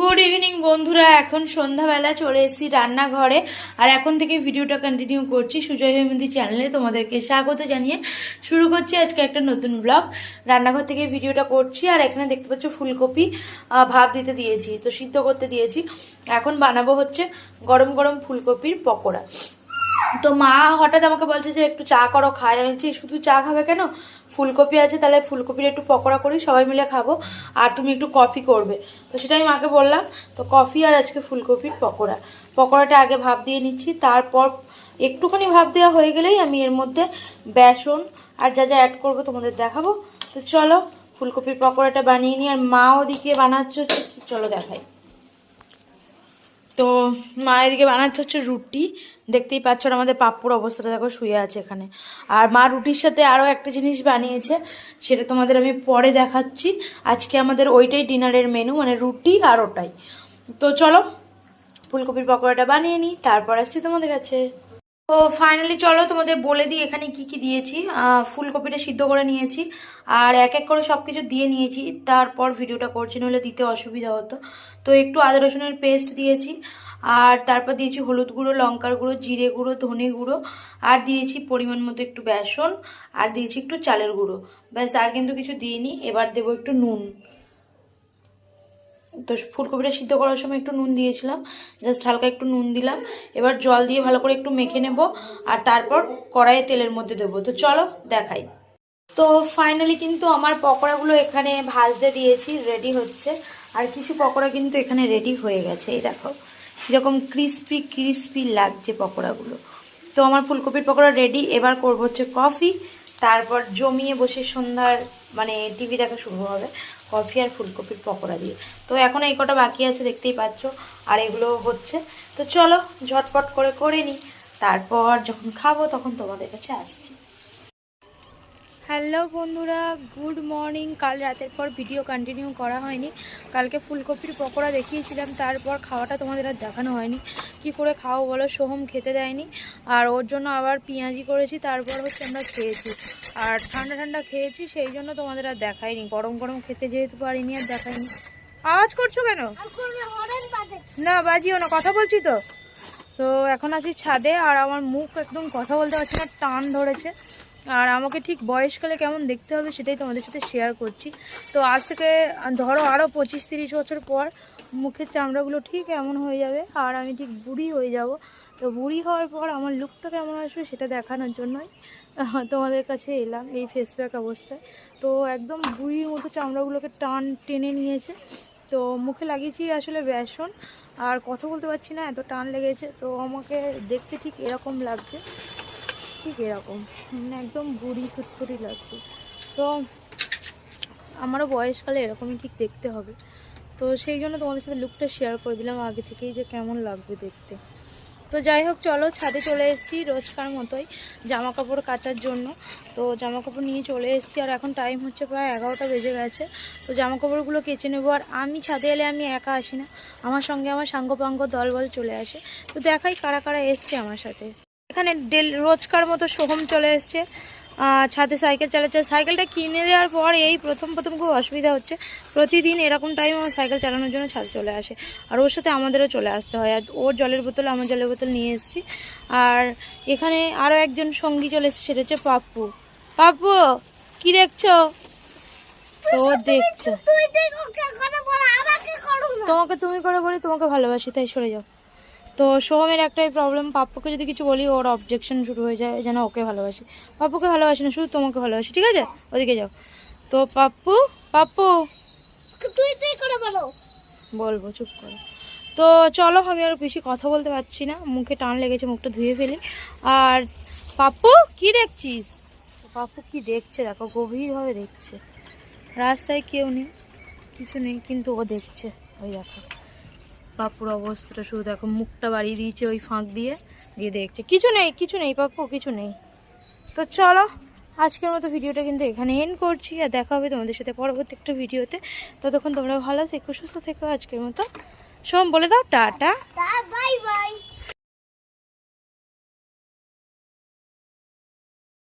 Good evening বন্ধুরা, এখন সন্ধ্যাবেলা চলে এসেছি রান্নাঘরে। আর এখন থেকে ভিডিওটা কন্টিনিউ করছি সুজয় হেমন্তি চ্যানেলে। তোমাদেরকে স্বাগত জানিয়ে শুরু করছি আজকে একটা নতুন ব্লগ। রান্নাঘর থেকে ভিডিওটা করছি। আর এখানে দেখতে পাচ্ছ ফুলকপি ভাপ দিতে দিয়েছি, তো সিদ্ধ করতে দিয়েছি। এখন বানাবো হচ্ছে গরম গরম ফুলকপির পকোড়া। তো মা হঠাৎ আমাকে বলছে যে একটু চা করো, খাই। আমি বলছি শুধু চা খাবে কেন, ফুলকপি আছে, তাহলে ফুলকপির একটু পকোড়া করি, সবাই মিলে খাবো, আর তুমি একটু কফি করবে। তো সেটাই মাকে বললাম। তো কফি আর আজকে ফুলকপির পকোড়া। পকোড়াটা আগে ভাপ দিয়ে নিচ্ছি, তারপর একটুখানি ভাপ দেওয়া হয়ে গেলেই আমি এর মধ্যে বেসন আর যা যা অ্যাড করবো তোমাদের দেখাবো। তো চলো ফুলকপির পকোড়াটা বানিয়ে নিই। আর মা ওদিকে বানাচ্ছে হচ্ছে, চলো দেখাই। তো মা এদিকে বানাচ্ছে হচ্ছে রুটি। দেখতেই পাচ্ছ আমাদের পাপ্পুর অবস্থাটা দেখো, শুয়ে আছে এখানে। আর মা রুটির সাথে আরও একটা জিনিস বানিয়েছে, সেটা তোমাদের আমি পরে দেখাচ্ছি। আজকে আমাদের ওইটাই ডিনারের মেনু, মানে রুটি আর ওটাই। তো চলো ফুলকপির পকোড়াটা বানিয়ে নিই, তারপর আসছি তোমাদের কাছে। তো ফাইনালি চলো তোমাদের বলে দিই এখানে কি কি দিয়েছি। ফুলকপিটা সিদ্ধ করে নিয়েছি, আর এক এক করে সব কিছু দিয়ে নিয়েছি, তারপর ভিডিওটা করছি, নইলে দিতে অসুবিধা হতো। তো একটু আদা রসুনের পেস্ট দিয়েছি, আর তারপর দিয়েছি হলুদ গুঁড়ো, লঙ্কার গুঁড়ো, জিরে গুঁড়ো, ধনে গুঁড়ো, আর দিয়েছি পরিমাণ মতো একটু বেসন, আর দিয়েছি একটু চালের গুঁড়ো। ব্যাস, আর কিন্তু কিছু দিইনি। এবার দেবো একটু নুন। তো ফুলকপিটা সিদ্ধ করার সময় একটু নুন দিয়েছিলাম, জাস্ট হালকা একটু নুন দিলাম। এবার জল দিয়ে ভালো করে একটু মেখে নেব, আর তারপর কড়াইয়ে তেলের মধ্যে দেবো। তো চলো দেখাই। তো ফাইনালি কিন্তু আমার পকোড়াগুলো এখানে ভাজতে দিয়েছি, রেডি হচ্ছে। আর কিছু পকোড়া কিন্তু এখানে রেডি হয়ে গেছে, এই দেখো কীরকম ক্রিস্পি ক্রিস্পি লাগছে পকোড়াগুলো। তো আমার ফুলকপির পকোড়া রেডি। এবার করবো হচ্ছে কফি, তারপর জমিয়ে বসে সন্ধ্যার মানে টিভি দেখা শুরু হবে কফি আর ফুলকপির পকোড়া দিয়ে। তো এখন এই কটা বাকি আছে, দেখতেই পাচ্ছ, আর এগুলো হচ্ছে। তো চলো ঝটপট করে করে নিই, তারপর যখন খাবো তখন তোমাদের কাছে আসছি। হ্যালো বন্ধুরা, গুড মর্নিং। কাল রাতের পর ভিডিও কন্টিনিউ করা হয়নি। কালকে ফুলকপির পকোড়া দেখিয়েছিলাম, তারপর খাওয়াটা তোমাদের আর দেখানো হয়নি। কি করে খাও বলো, সোহম খেতে দেয়নি, আর ওর জন্য আবার পেঁয়াজি করেছি, তারপর হচ্ছে আমরা খেয়েছি। আর ঠান্ডা ঠান্ডা খেয়েছি, সেই জন্য তোমাদের আর দেখাইনি। গরম গরম খেতে যেহেতু পারিনি, আর দেখাইনি। আওয়াজ করছো কেন? না বাজিও না, কথা বলছি তো। তো এখন আছি ছাদে, আর আমার মুখ একদম কথা বলতে পারছি না, টান ধরেছে। আর আমাকে ঠিক বয়সকালে কেমন দেখতে হবে সেটাই তোমাদের সাথে শেয়ার করছি। তো আজ থেকে ধরো আরও 25-30 বছর পর মুখের চামড়াগুলো ঠিক এমন হয়ে যাবে, আর আমি ঠিক বুড়ি হয়ে যাব। তো বুড়ি হওয়ার পর আমার লুকটা কেমন আসবে সেটা দেখানোর জন্যই তোমাদের কাছে এলাম এই ফেস প্যাক অবস্থায়। তো একদম বুড়ির মতো চামড়াগুলোকে টান টেনে নিয়েছে। তো মুখে লাগিয়েছি আসলে বেসন, আর কথা বলতে পারছি না, এত টান লেগেছে। তো আমাকে দেখতে ঠিক এরকম লাগছে, ঠিক এরকম মানে একদম বুড়ি থুতথুরি লাগছে। তো আমারও বয়সকালে এরকমই ঠিক দেখতে হবে। তো সেই জন্য তোমাদের সাথে লুকটা শেয়ার করে দিলাম আগে থেকেই, যে কেমন লাগবে দেখতে। তো যাই হোক, চলো ছাদে চলে এসেছি রোজকার মতোই জামা কাপড় কাচার জন্য। তো জামা কাপড় নিয়ে চলে এসেছি, আর এখন টাইম হচ্ছে প্রায় 11টা বেজে গেছে। তো জামা কাপড়গুলো কেচে নেবো। আর আমি ছাদে এলে আমি একা আসি না, আমার সঙ্গে আমার সাঙ্গপাঙ্গ দলবল চলে আসে। তো দেখাই কারা কারা এসছে আমার সাথে। এখানে রোজকার মতো সোহম চলে এসছে ছাদে, সাইকেল চালাচ্ছে। সাইকেলটা কিনে দেওয়ার পর এই প্রথম খুব অসুবিধা হচ্ছে। প্রতিদিন এরকম টাইম আমার সাইকেল চালানোর জন্য ছাদে চলে আসে, আর ওর সাথে আমাদেরও চলে আসতে হয়। আর ওর জলের বোতল, আমার জলের বোতল নিয়ে এসেছি। আর এখানে আরও একজন সঙ্গী চলে এসেছে, সেটা হচ্ছে পাপ্পু। পাপ্পু কি দেখছো? তো দেখছো, তোমাকে তুমি করে বলি, তোমাকে ভালোবাসি তাই সরে যাও। তো সোহমের একটাই প্রবলেম, পাপ্পুকে যদি কিছু বলি ওর অবজেকশন শুরু হয়ে যায়, যেন ওকে ভালোবাসি। পাপ্পুকে ভালোবাসি না, শুধু তোমাকে ভালোবাসি, ঠিক আছে? ওদিকে যাও। তো পাপ্পু পাপ্পু তুই তুই করে বলো, বলবো, চুপ করো। তো চলো, আমি আর বেশি কথা বলতে পারছি না, মুখে টান লেগেছে, মুখটা ধুয়ে ফেলি। আর পাপ্পু কি দেখছিস? পাপ্পু কি দেখছে দেখো, গভীরভাবে দেখছে। রাস্তায় কেউ নেই, কিছু নেই, কিন্তু ও দেখছে। ওই দেখো পাপ্পুর অবস্থাটা শুধু দেখো, মুখটা বাড়িয়ে দিয়েছে ওই ফাঁক দিয়ে দিয়ে দেখছে। কিছু নেই, কিছু নেই পাপ্পু, কিছু নেই। তো চলো আজকের মতো ভিডিওটা কিন্তু এখানে এন্ড করছি, আর দেখা হবে তোমাদের সাথে পরবর্তী একটা ভিডিওতে। ততক্ষণ তোমরা ভালো থেকো, সুস্থ থেকো। আজকের মতো সোম বলে দাও টাটা, বাই বাই।